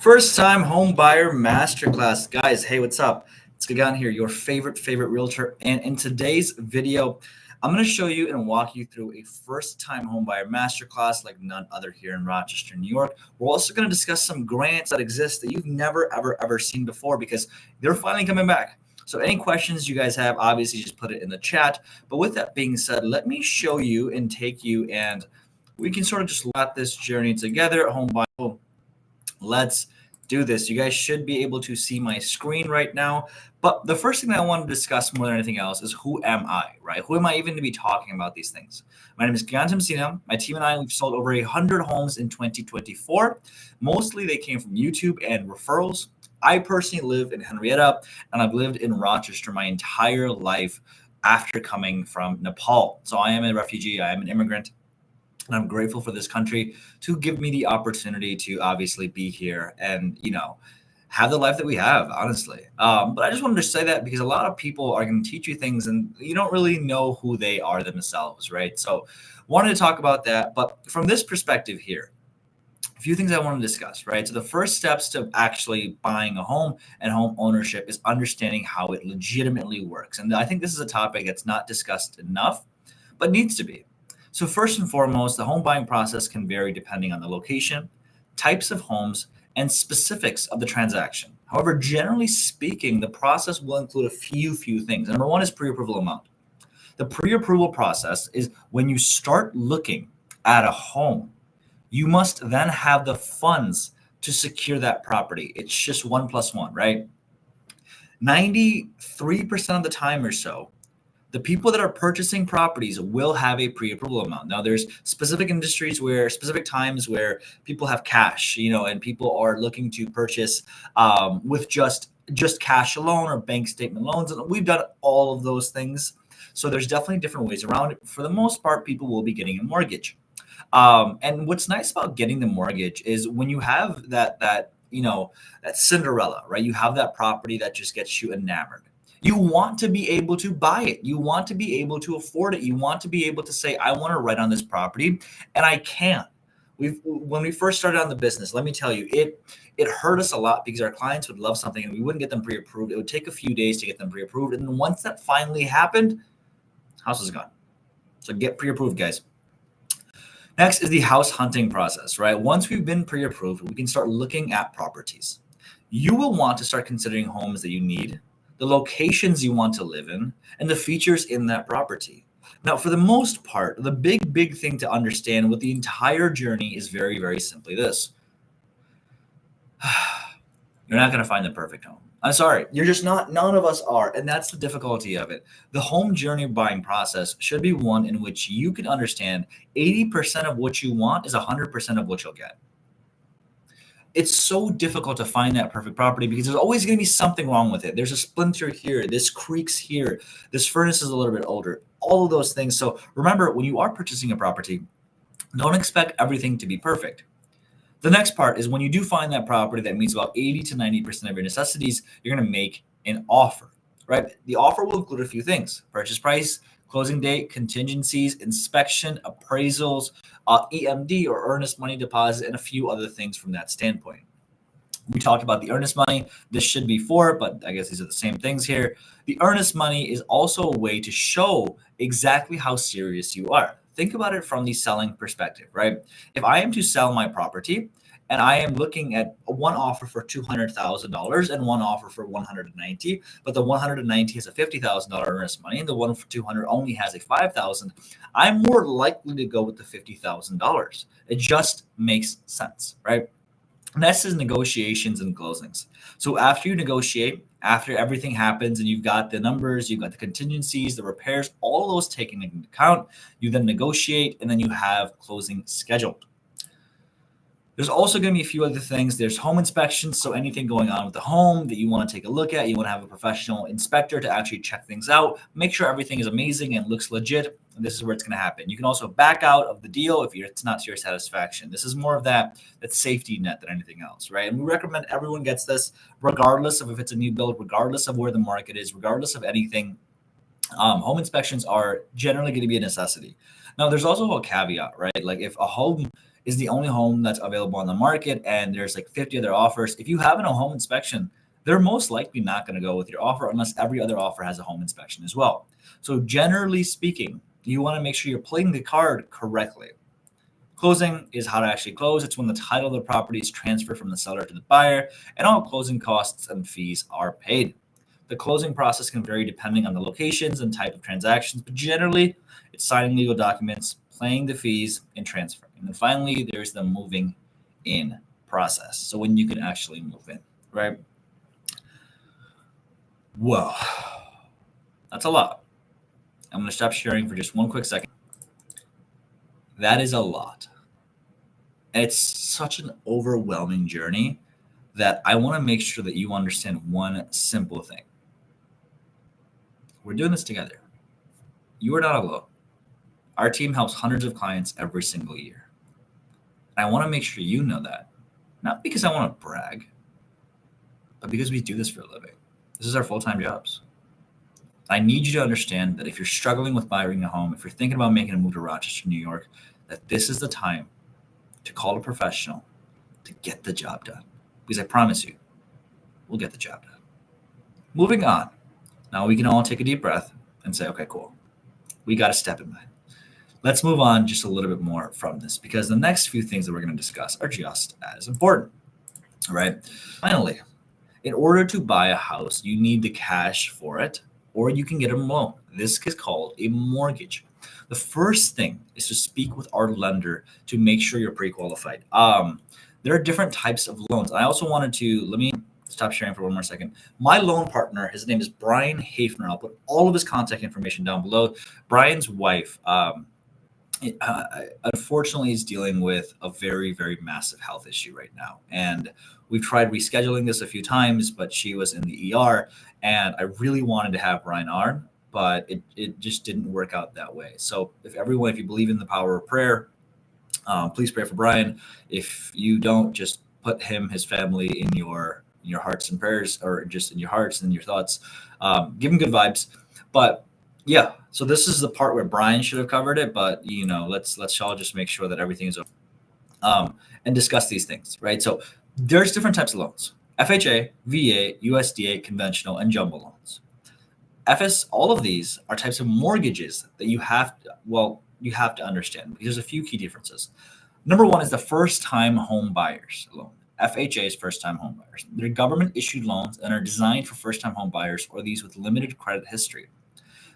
First time home buyer masterclass. Guys, hey, what's up? It's Gagan here, your favorite realtor. And in today's video, I'm going to show you and walk you through a first time home buyer masterclass like none other here in Rochester, New York. We're also going to discuss some grants that exist that you've never, ever seen before because they're finally coming back. So any questions you guys have, obviously just put it in the chat. But with that being said, let me show you and take you, and we can sort of just let this journey together. Home buyer. Let's do this. You guys should be able to see my screen right now. But the first thing that I want to discuss more than anything else is who am I, right? Who am I even to be talking about these things? My name is Gagan Sina. My team and I, we've sold over 100 homes in 2024. Mostly they came from YouTube and referrals. I personally live in Henrietta, and I've lived in Rochester my entire life after coming from Nepal. So I am a refugee. I am an immigrant. And I'm grateful for this country to give me the opportunity to obviously be here and, have the life that we have, honestly. But I just wanted to say that because a lot of people are going to teach you things and you don't really know who they are themselves, right? So wanted to talk about that. But from this perspective here, a few things I want to discuss, right? So the first steps to actually buying a home and home ownership is understanding how it legitimately works. And I think this is a topic that's not discussed enough, but needs to be. So first and foremost, the home buying process can vary depending on the location, types of homes, and specifics of the transaction. However, generally speaking, the process will include a few things. Number one is pre-approval amount. The pre-approval process is when you start looking at a home, you must then have the funds to secure that property. It's just 1+1, right? 93% of the time or so, the people that are purchasing properties will have a pre-approval amount. Now, there's specific industries where specific times where people have cash, and people are looking to purchase with just cash alone or bank statement loans. And we've done all of those things. So there's definitely different ways around it. For the most part, people will be getting a mortgage. And what's nice about getting the mortgage is when you have that Cinderella, right? You have that property that just gets you enamored. You want to be able to buy it. You want to be able to afford it. You want to be able to say, I want to rent on this property, and I can. When we first started on the business, let me tell you, it hurt us a lot because our clients would love something and we wouldn't get them pre-approved. It would take a few days to get them pre-approved. And then once that finally happened, house is gone. So get pre-approved, guys. Next is the house hunting process, right? Once we've been pre-approved, we can start looking at properties. You will want to start considering homes that you need, the locations you want to live in, and the features in that property. Now, for the most part, the big thing to understand with the entire journey is very simply this. You're not going to find the perfect home. I'm sorry. You're just not. None of us are. And that's the difficulty of it. The home journey buying process should be one in which you can understand 80% of what you want is 100% of what you'll get. It's so difficult to find that perfect property because there's always going to be something wrong with it. There's a splinter here. This creaks here. This furnace is a little bit older. All of those things. So remember, when you are purchasing a property, don't expect everything to be perfect. The next part is when you do find that property that meets about 80 to 90% of your necessities, you're going to make an offer, right? The offer will include a few things: purchase price, closing date, contingencies, inspection, appraisals, EMD or earnest money deposit, and a few other things from that standpoint. We talked about the earnest money. This should be four, but I guess these are the same things here. The earnest money is also a way to show exactly how serious you are. Think about it from the selling perspective, right? If I am to sell my property and I am looking at one offer for $200,000 and one offer for $190,000, but the $190,000 has a $50,000 earnest money and the one for $200,000 only has a $5,000, I'm more likely to go with the $50,000. It just makes sense, right? Next is negotiations and closings. So after you negotiate, after everything happens and you've got the numbers, you've got the contingencies, the repairs, all of those taken into account, you then negotiate and then you have closing scheduled. There's also going to be a few other things. There's home inspections. So anything going on with the home that you want to take a look at, you want to have a professional inspector to actually check things out, make sure everything is amazing and looks legit. And this is where it's going to happen. You can also back out of the deal if it's not to your satisfaction. This is more of that safety net than anything else, right? And we recommend everyone gets this regardless of if it's a new build, regardless of where the market is, regardless of anything. Home inspections are generally going to be a necessity. Now, there's also a caveat, right? Like if a home is the only home that's available on the market and there's like 50 other offers, if you have a home inspection, they're most likely not going to go with your offer unless every other offer has a home inspection as well. So generally speaking, you want to make sure you're playing the card correctly. Closing is how to actually close. It's when the title of the property is transferred from the seller to the buyer and all closing costs and fees are paid. The closing process can vary depending on the locations and type of transactions, but generally it's signing legal documents, paying the fees, and transferring. And then finally, there's the moving in process. So when you can actually move in, right? Whoa, that's a lot. I'm going to stop sharing for just one quick second. That is a lot. And it's such an overwhelming journey that I want to make sure that you understand one simple thing. We're doing this together. You are not alone. Our team helps hundreds of clients every single year. And I want to make sure you know that, not because I want to brag, but because we do this for a living. This is our full-time jobs. I need you to understand that if you're struggling with buying a home, if you're thinking about making a move to Rochester, New York, that this is the time to call a professional to get the job done. Because I promise you, we'll get the job done. Moving on. Now we can all take a deep breath and say, okay, cool. We got a step in mind. Let's move on just a little bit more from this because the next few things that we're going to discuss are just as important. All right. Finally, in order to buy a house, you need the cash for it, or you can get a loan. This is called a mortgage. The first thing is to speak with our lender to make sure you're pre-qualified. There are different types of loans. I also wanted to, let me stop sharing for one more second. My loan partner, his name is Brian Hafner. I'll put all of his contact information down below. Brian's wife, unfortunately, is dealing with a very, very massive health issue right now. And we've tried rescheduling this a few times, but she was in the ER. And I really wanted to have Brian on, but it just didn't work out that way. So if you believe in the power of prayer, please pray for Brian. If you don't, just put his family in your hearts and prayers, or just in your hearts and your thoughts. Give him good vibes. But yeah, so this is the part where Brian should have covered it, but let's all just make sure that everything is okay. And discuss these things, right? So there's different types of loans: FHA, VA, USDA, conventional, and jumbo loans. All of these are types of mortgages that you have to understand, because there's a few key differences. Number one is the first-time home buyers loan. FHA is first-time home buyers. They're government-issued loans and are designed for first-time home buyers or these with limited credit history.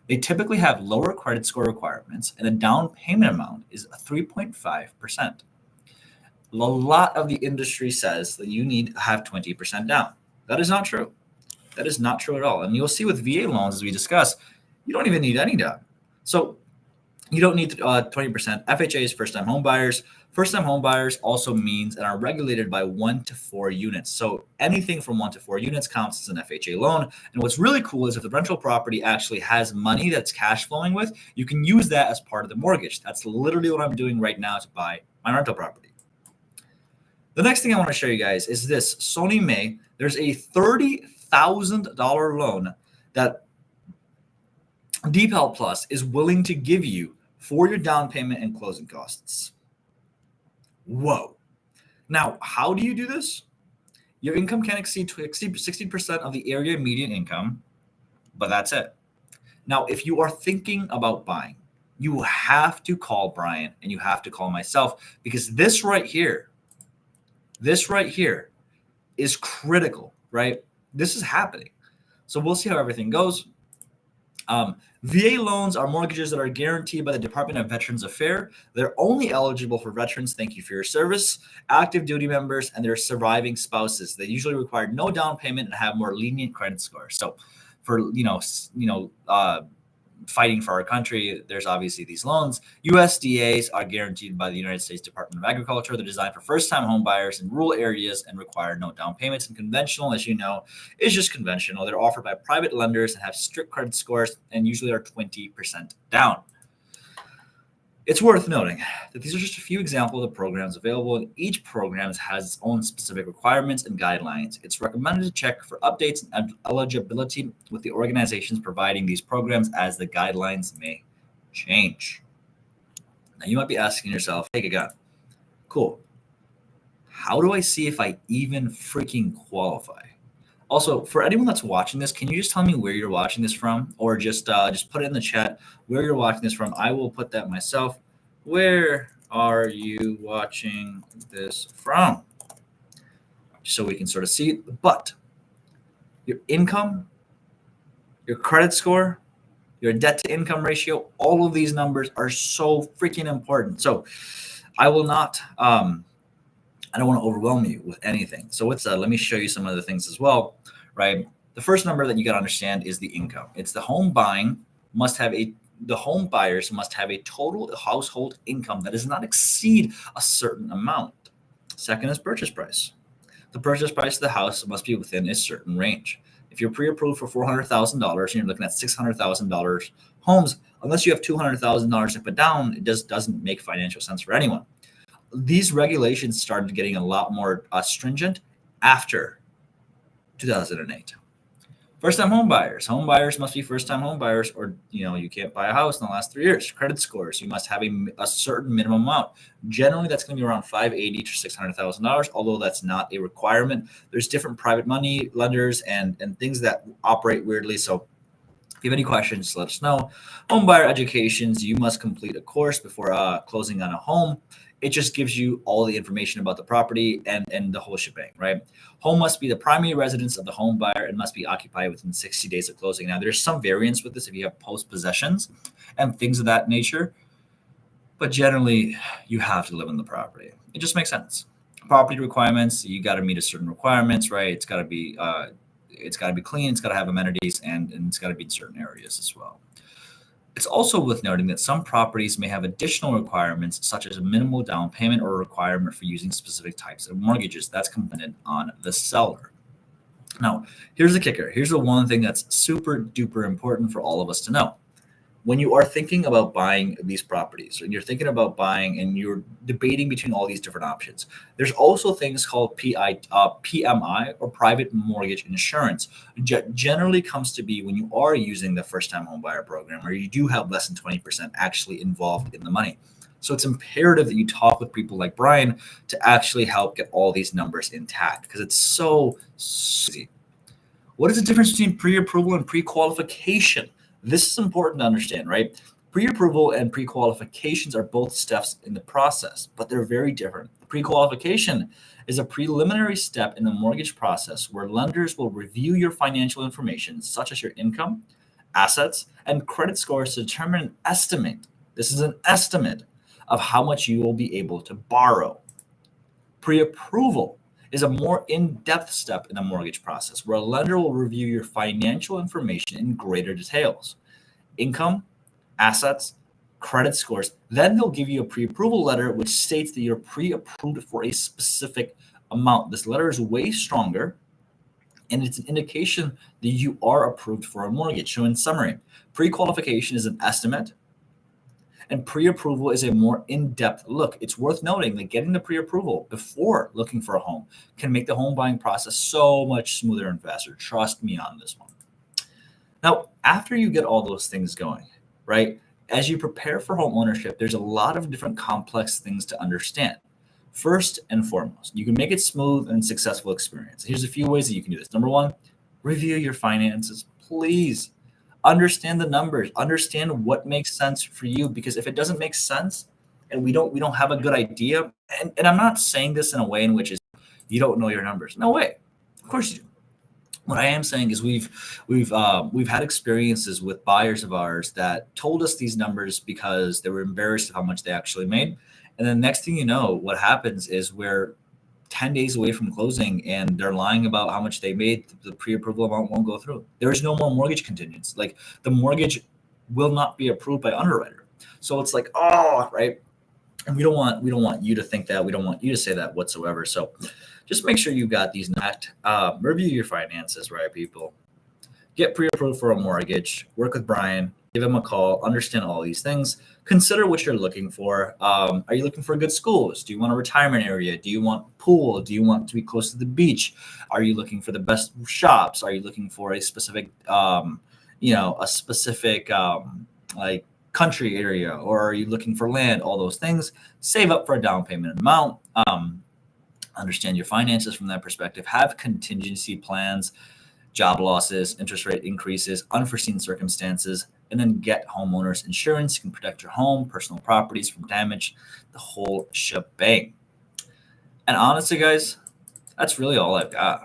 They typically have lower credit score requirements, and the down payment amount is 3.5%. A lot of the industry says that you need to have 20% down. That is not true. That is not true at all. And you'll see with VA loans, as we discuss, you don't even need any down. So you don't need 20%. FHA is first-time home buyers. First-time home buyers also means and are regulated by 1 to 4 units. So anything from 1 to 4 units counts as an FHA loan. And what's really cool is if the rental property actually has money that's cash flowing with, you can use that as part of the mortgage. That's literally what I'm doing right now to buy my rental property. The next thing I want to show you guys is this. Sony May, there's a $30,000 loan that DeepHelp Plus is willing to give you for your down payment and closing costs. Whoa. Now, how do you do this? Your income can exceed 60% of the area median income, but that's it. Now, if you are thinking about buying, you have to call Brian and you have to call myself, because this right here is critical, right? This is happening. So we'll see how everything goes. VA loans are mortgages that are guaranteed by the Department of Veterans Affairs. They're only eligible for veterans, thank you for your service, active duty members, and their surviving spouses. They usually require no down payment and have more lenient credit scores. So for, fighting for our country, there's obviously these loans. USDAs are guaranteed by the United States Department of Agriculture. They're designed for first-time home buyers in rural areas and require no down payments. And conventional, as you know, is just conventional. They're offered by private lenders and have strict credit scores and usually are 20% down. It's worth noting that these are just a few examples of programs available, and each program has its own specific requirements and guidelines. It's recommended to check for updates and eligibility with the organizations providing these programs, as the guidelines may change. Now, you might be asking yourself, hey, Gagan, cool. How do I see if I even freaking qualify? Also, for anyone that's watching this, can you just tell me where you're watching this from, or just put it in the chat where you're watching this from? I will put that myself. Where are you watching this from? So we can sort of see it. But your income, your credit score, your debt to income ratio, all of these numbers are so freaking important. So I will not. I don't want to overwhelm you with anything. So let me show you some other things as well, right? The first number that you got to understand is the income. It's the home buyers must have a total household income that does not exceed a certain amount. Second is purchase price. The purchase price of the house must be within a certain range. If you're pre-approved for $400,000 and you're looking at $600,000 homes, unless you have $200,000 to put down, it just doesn't make financial sense for anyone. These regulations started getting a lot more stringent after 2008. First-time home buyers. Home buyers must be first-time home buyers, or you can't buy a house in the last 3 years. Credit scores. You must have a certain minimum amount. Generally, that's going to be around $580,000 to $600,000. Although that's not a requirement. There's different private money lenders and things that operate weirdly. So if you have any questions, let us know. Home buyer educations. You must complete a course before closing on a home. It just gives you all the information about the property and the whole shebang, right? Home must be the primary residence of the home buyer and must be occupied within 60 days of closing. Now, there's some variance with this if you have post-possessions and things of that nature, but generally, you have to live in the property. It just makes sense. Property requirements, you got to meet a certain requirements, right? It's got to be clean, it's got to have amenities, and it's got to be in certain areas as well. It's also worth noting that some properties may have additional requirements, such as a minimal down payment or a requirement for using specific types of mortgages. That's dependent on the seller. Now, here's the kicker. Here's the one thing that's super duper important for all of us to know. When you are thinking about buying these properties, and you're thinking about buying and you're debating between all these different options, there's also things called PMI, or private mortgage insurance. Generally comes to be when you are using the first-time home buyer program, or you do have less than 20% actually involved in the money. So it's imperative that you talk with people like Brian to actually help get all these numbers intact, because it's so easy. What is the difference between pre-approval and pre-qualification? This is important to understand, right? Pre-approval and pre-qualifications are both steps in the process, but they're very different. Pre-qualification is a preliminary step in the mortgage process where lenders will review your financial information, such as your income, assets, and credit scores, to determine an estimate. This is an estimate of how much you will be able to borrow. Pre-approval is a more in-depth step in the mortgage process where a lender will review your financial information in greater details. Income, assets, credit scores. Then they'll give you a pre-approval letter which states that you're pre-approved for a specific amount. This letter is way stronger, and it's an indication that you are approved for a mortgage. So in summary, pre-qualification is an estimate, and pre-approval is a more in-depth look. It's worth noting that getting the pre-approval before looking for a home can make the home buying process so much smoother and faster. Trust me on this one. Now, after you get all those things going, right, as you prepare for home ownership, there's a lot of different complex things to understand. First and foremost, you can make it smooth and successful experience. Here's a few ways that you can do this. Number one, review your finances. Please understand the numbers, understand what makes sense for you, because if it doesn't make sense and we don't have a good idea, and I'm not saying this in a way in which is you don't know your numbers. No way. Of course you do. What I am saying is we've had experiences with buyers of ours that told us these numbers because they were embarrassed of how much they actually made. And then next thing you know, what happens is we're 10 days away from closing and they're lying about how much they made. The pre-approval amount won't go through. There is no more mortgage contingents. Like, the mortgage will not be approved by underwriter. So it's like, oh, right. And we don't want you to think that. We don't want you to say that whatsoever. So just make sure you got these knocked. Review your finances, right, people? Get pre-approved for a mortgage. Work with Brian. give them a call, understand all these things, consider what you're looking for. Are you looking for good schools? Do you want a retirement area? Do you want pool? Do you want to be close to the beach? Are you looking for the best shops? Are you looking for a specific, like country area, or are you looking for land? All those things. Save up for a down payment amount. Understand your finances from that perspective. Have contingency plans, job losses, interest rate increases, unforeseen circumstances, and then get homeowners insurance. You can protect your home, personal properties from damage, the whole shebang. And honestly, guys, that's really all I've got.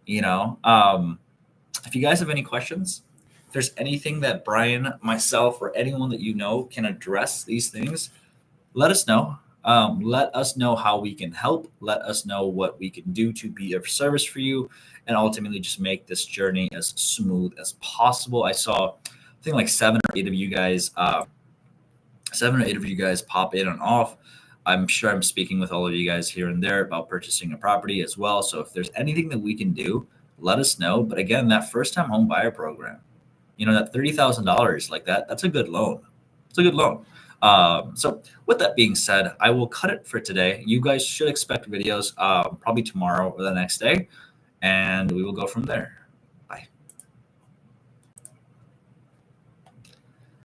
If you guys have any questions, if there's anything that Brian, myself, or anyone that you know can address these things, let us know. Let us know how we can help. Let us know what we can do to be of service for you, and ultimately just make this journey as smooth as possible. I saw, I think, like 7 or 8 of you guys pop in and off. I'm sure I'm speaking with all of you guys here and there about purchasing a property as well. So if there's anything that we can do, let us know. But again, that first-time home buyer program, that $30,000, like that's a good loan. It's a good loan. So with that being said, I will cut it for today. You guys should expect videos probably tomorrow or the next day, and we will go from there.